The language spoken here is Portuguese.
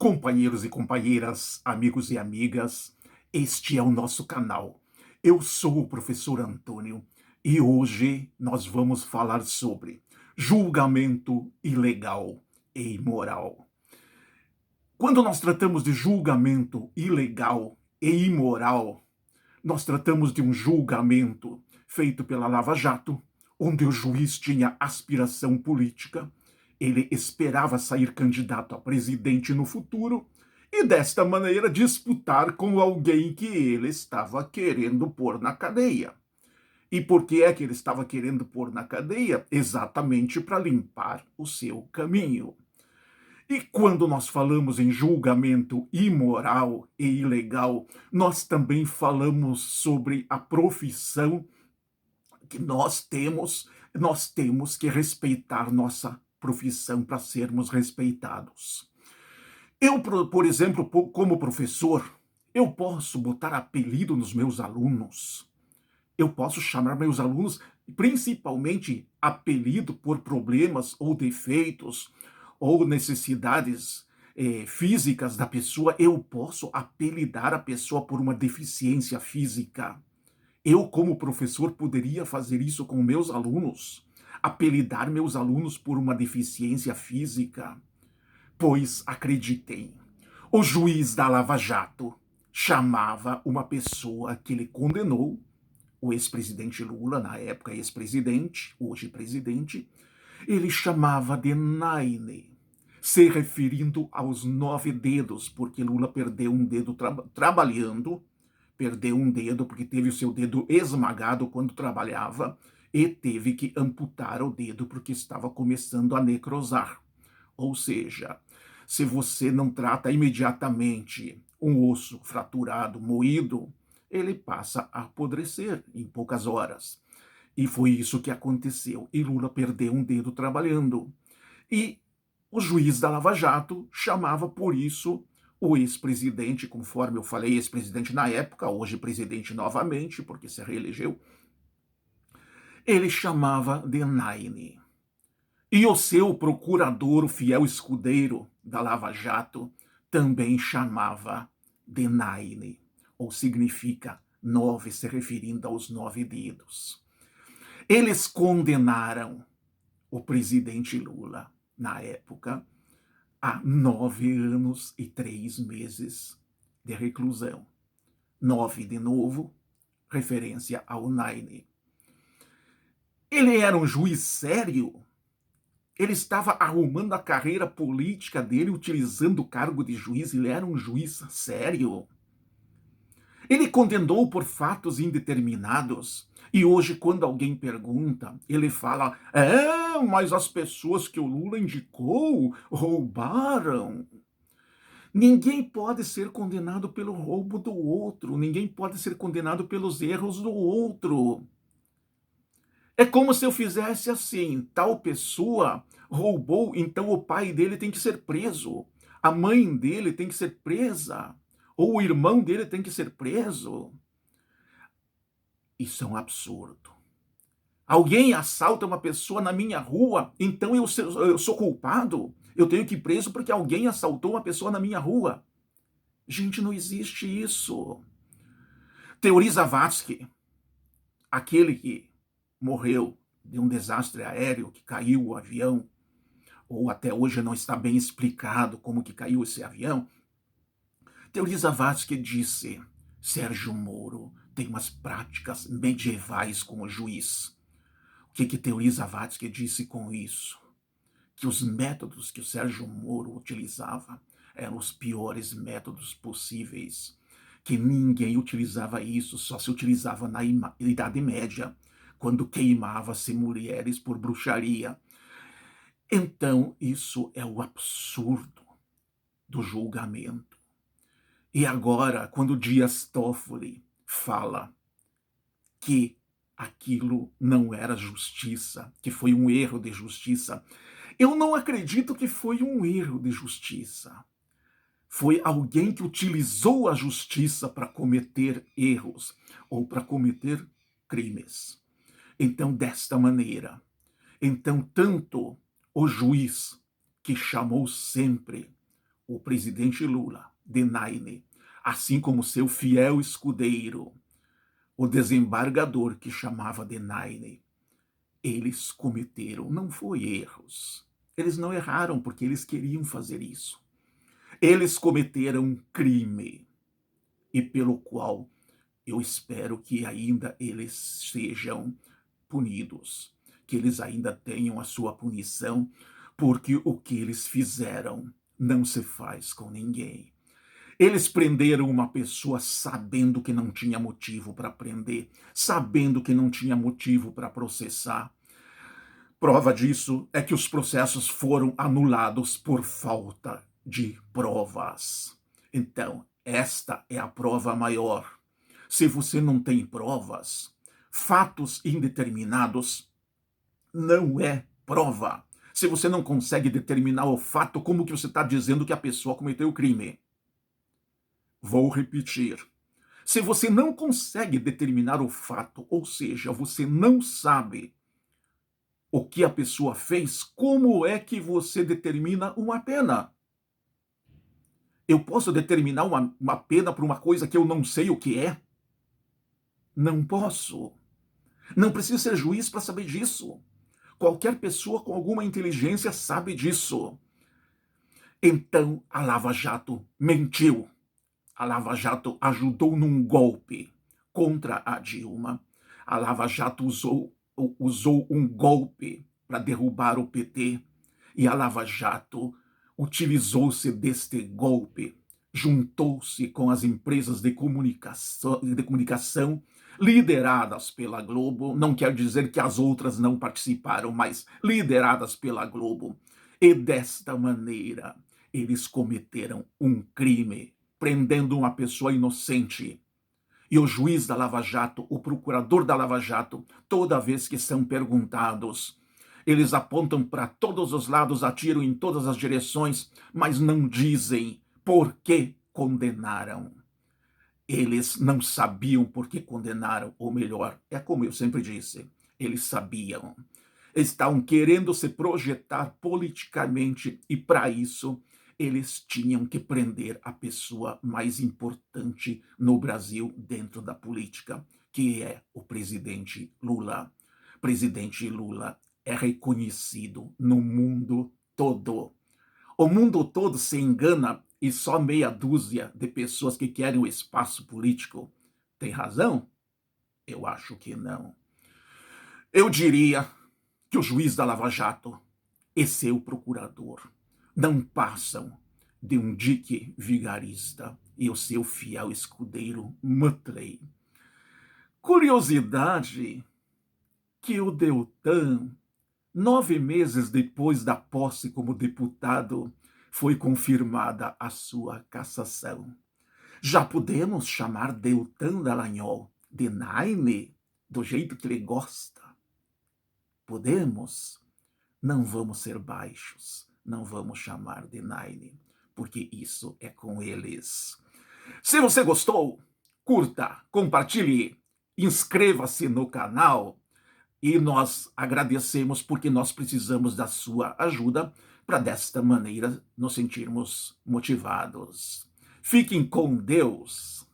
Companheiros e companheiras, amigos e amigas, este é o nosso canal. Eu sou o professor Antônio e hoje nós vamos falar sobre julgamento ilegal e imoral. Quando nós tratamos de julgamento ilegal e imoral, nós tratamos de um julgamento feito pela Lava Jato, onde o juiz tinha aspiração política, ele esperava sair candidato a presidente no futuro e, desta maneira, disputar com alguém que ele estava querendo pôr na cadeia. E por que é que ele estava querendo pôr na cadeia? Exatamente para limpar o seu caminho. E quando nós falamos em julgamento imoral e ilegal, nós também falamos sobre a profissão que nós temos que respeitar nossa profissão para sermos respeitados. Eu, por exemplo, como professor, eu posso botar apelido nos meus alunos. Eu posso chamar meus alunos, principalmente apelido por problemas ou defeitos ou necessidades físicas da pessoa. Eu posso apelidar a pessoa por uma deficiência física. Eu, como professor, poderia fazer isso com meus alunos, apelidar meus alunos por uma deficiência física. Pois, acreditem, o juiz da Lava Jato chamava uma pessoa que ele condenou, o ex-presidente Lula, na época ex-presidente, hoje presidente, ele chamava de Naine, se referindo aos 9 dedos, porque Lula perdeu um dedo trabalhando, perdeu um dedo porque teve o seu dedo esmagado quando trabalhava e teve que amputar o dedo porque estava começando a necrosar. Ou seja, se você não trata imediatamente um osso fraturado, moído, ele passa a apodrecer em poucas horas. E foi isso que aconteceu. E Lula perdeu um dedo trabalhando. E o juiz da Lava Jato chamava por isso o ex-presidente, conforme eu falei, ex-presidente na época, hoje presidente novamente, porque se reelegeu, ele chamava de Naine. E o seu procurador, o fiel escudeiro da Lava Jato, também chamava de Naine, ou significa 9, se referindo aos 9 dedos. Eles condenaram o presidente Lula, na época, a 9 anos e 3 meses de reclusão. 9 de novo, referência ao Naine. Ele era um juiz sério? Ele estava arrumando a carreira política dele, utilizando o cargo de juiz, ele era um juiz sério? Ele condenou por fatos indeterminados. E hoje, quando alguém pergunta, ele fala: mas as pessoas que o Lula indicou roubaram. Ninguém pode ser condenado pelo roubo do outro, ninguém pode ser condenado pelos erros do outro. É como se eu fizesse assim: tal pessoa roubou, então o pai dele tem que ser preso, a mãe dele tem que ser presa, ou o irmão dele tem que ser preso. Isso é um absurdo. Alguém assalta uma pessoa na minha rua, então eu sou culpado? Eu tenho que ir preso porque alguém assaltou uma pessoa na minha rua? Gente, não existe isso. Teori Zavascki, aquele que morreu de um desastre aéreo, que caiu o avião, ou até hoje não está bem explicado como que caiu esse avião. Teori Zavascki disse: Sérgio Moro tem umas práticas medievais com o juiz. O que Teori Zavascki disse com isso? Que os métodos que o Sérgio Moro utilizava eram os piores métodos possíveis, que ninguém utilizava isso, só se utilizava na Idade Média, quando queimava-se mulheres por bruxaria. Então, isso é o absurdo do julgamento. E agora, quando Dias Toffoli fala que aquilo não era justiça, que foi um erro de justiça, eu não acredito que foi um erro de justiça. Foi alguém que utilizou a justiça para cometer erros ou para cometer crimes. Então, desta maneira, tanto o juiz, que chamou sempre o presidente Lula, Denaine, assim como seu fiel escudeiro, o desembargador que chamava Denaine, eles cometeram, não foi erros. Eles não erraram porque eles queriam fazer isso. Eles cometeram um crime e pelo qual eu espero que ainda eles sejam punidos, que eles ainda tenham a sua punição, porque o que eles fizeram não se faz com ninguém. Eles prenderam uma pessoa sabendo que não tinha motivo para prender, sabendo que não tinha motivo para processar. Prova disso é que os processos foram anulados por falta de provas. Então, esta é a prova maior. Se você não tem provas, fatos indeterminados não é prova. Se você não consegue determinar o fato, como que você está dizendo que a pessoa cometeu o crime? Vou repetir. Se você não consegue determinar o fato, ou seja, você não sabe o que a pessoa fez, como é que você determina uma pena? Eu posso determinar uma pena por uma coisa que eu não sei o que é? Não posso. Não preciso ser juiz para saber disso. Qualquer pessoa com alguma inteligência sabe disso. Então, a Lava Jato mentiu. A Lava Jato ajudou num golpe contra a Dilma. A Lava Jato usou um golpe para derrubar o PT. E a Lava Jato utilizou-se deste golpe, juntou-se com as empresas de comunicação lideradas pela Globo, não quer dizer que as outras não participaram, mas lideradas pela Globo. E desta maneira, eles cometeram um crime, prendendo uma pessoa inocente. E o juiz da Lava Jato, o procurador da Lava Jato, toda vez que são perguntados, eles apontam para todos os lados, atiram em todas as direções, mas não dizem por que condenaram. Eles não sabiam por que condenaram, ou melhor, é como eu sempre disse, eles sabiam. Estavam querendo se projetar politicamente e, para isso, eles tinham que prender a pessoa mais importante no Brasil dentro da política, que é o presidente Lula. O presidente Lula é reconhecido no mundo todo. O mundo todo se engana e só meia dúzia de pessoas que querem o espaço político. Tem razão? Eu acho que não. Eu diria que o juiz da Lava Jato e seu procurador não passam de um dique vigarista e o seu fiel escudeiro Muttley. Curiosidade que o Deltan, 9 meses depois da posse como deputado, foi confirmada a sua cassação. Já podemos chamar Deltan Dallagnol de Naime, do jeito que ele gosta. Podemos? Não vamos ser baixos, não vamos chamar de Naime, porque isso é com eles. Se você gostou, curta, compartilhe, inscreva-se no canal e nós agradecemos porque nós precisamos da sua ajuda para desta maneira nos sentirmos motivados. Fiquem com Deus.